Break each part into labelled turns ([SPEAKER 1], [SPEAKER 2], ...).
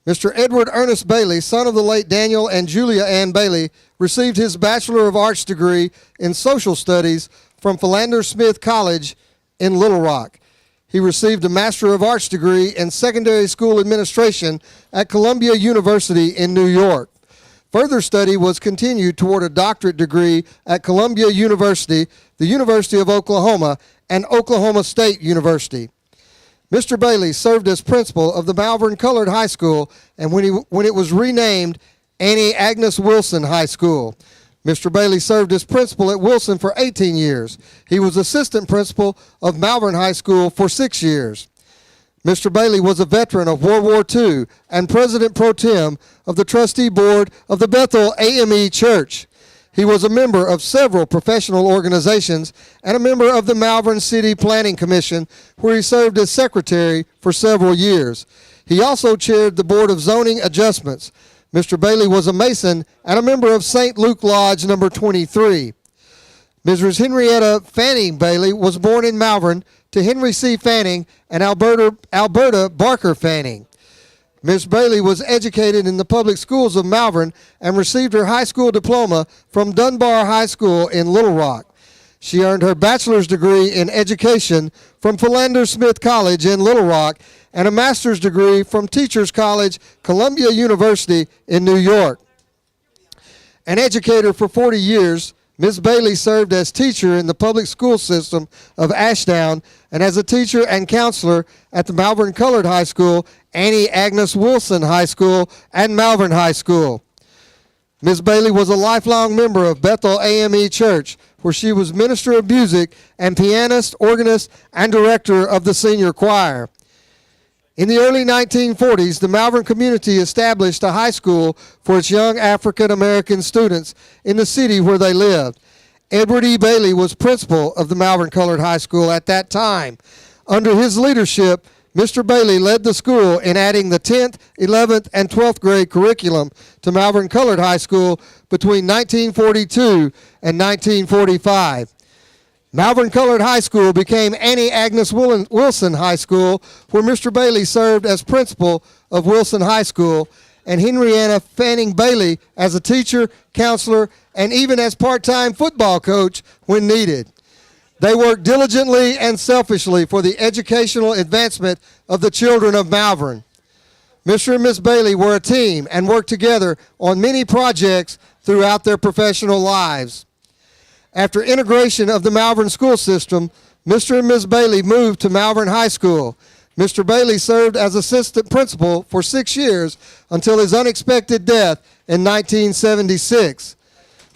[SPEAKER 1] Mr. Edward Ernest Bailey, son of the late Daniel and Julia Ann Bailey, received his Bachelor of Arts degree in Social Studies from Philander Smith College in Little Rock. He received a Master of Arts degree in Secondary School Administration at Columbia University in New York. Further study was continued toward a doctorate degree at Columbia University, the University of Oklahoma, and Oklahoma State University. Mr. Bailey served as principal of the Malvern Colored High School and when it was renamed Annie Agnes Wilson High School. Mr. Bailey served as principal at Wilson for 18 years. He was assistant principal of Malvern High School for 6 years. Mr. Bailey was a veteran of World War II and president pro tem of the trustee board of the Bethel AME Church. He was a member of several professional organizations and a member of the Malvern City Planning Commission, where he served as secretary for several years. He also chaired the Board of Zoning Adjustments. Mr. Bailey was a Mason and a member of St. Luke Lodge number 23. Mrs. Henrietta Fanning Bailey was born in Malvern to Henry C. Fanning and Alberta Barker Fanning. Ms. Bailey was educated in the public schools of Malvern and received her high school diploma from Dunbar High School in Little Rock. She earned her bachelor's degree in education from Philander Smith College in Little Rock and a master's degree from Teachers College, Columbia University in New York. An educator for 40 years, Ms. Bailey served as teacher in the public school system of Ashdown and as a teacher and counselor at the Malvern Colored High School, Annie Agnes Wilson High School, and Malvern High School. Ms. Bailey was a lifelong member of Bethel AME Church, where she was minister of music and pianist, organist, and director of the senior choir. In the early 1940s, the Malvern community established a high school for its young African-American students in the city where they lived. Edward E. Bailey was principal of the Malvern Colored High School at that time. Under his leadership, Mr. Bailey led the school in adding the 10th, 11th, and 12th grade curriculum to Malvern Colored High School between 1942 and 1945. Malvern Colored High School became Annie Agnes Wilson High School, where Mr. Bailey served as principal of Wilson High School, and Henrietta Fanning Bailey as a teacher, counselor, and even as part-time football coach when needed. They worked diligently and selfishly for the educational advancement of the children of Malvern. Mr. and Ms. Bailey were a team and worked together on many projects throughout their professional lives. After integration of the Malvern school system, Mr. and Ms. Bailey moved to Malvern High School. Mr. Bailey served as assistant principal for 6 years until his unexpected death in 1976.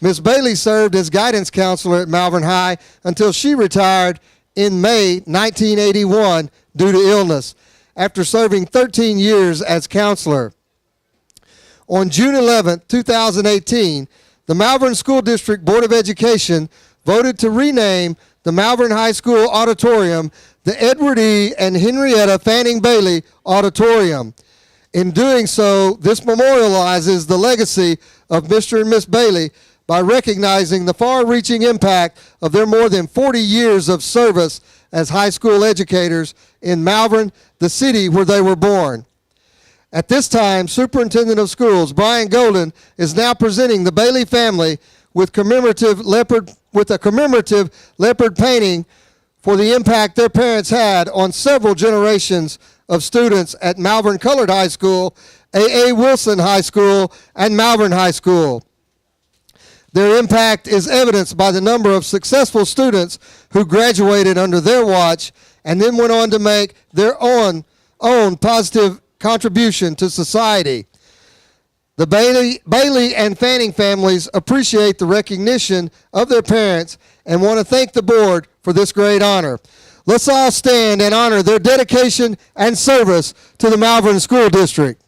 [SPEAKER 1] Ms. Bailey served as guidance counselor at Malvern High until she retired in May 1981 due to illness, after serving 13 years as counselor. On June 11, 2018, the Malvern School District Board of Education voted to rename the Malvern High School Auditorium the Edward E. and Henrietta Fanning Bailey Auditorium. In doing so, this memorializes the legacy of Mr. and Miss Bailey by recognizing the far-reaching impact of their more than 40 years of service as high school educators in Malvern, the city where they were born. At this time, Superintendent of Schools Brian Golden is now presenting the Bailey family with a commemorative leopard painting for the impact their parents had on several generations of students at Malvern Colored High School, A.A. Wilson High School, and Malvern High School. Their impact is evidenced by the number of successful students who graduated under their watch and then went on to make their own positive contribution to society. The Bailey and Fanning families appreciate the recognition of their parents and want to thank the board for this great honor. Let's all stand and honor their dedication and service to the Malvern School District.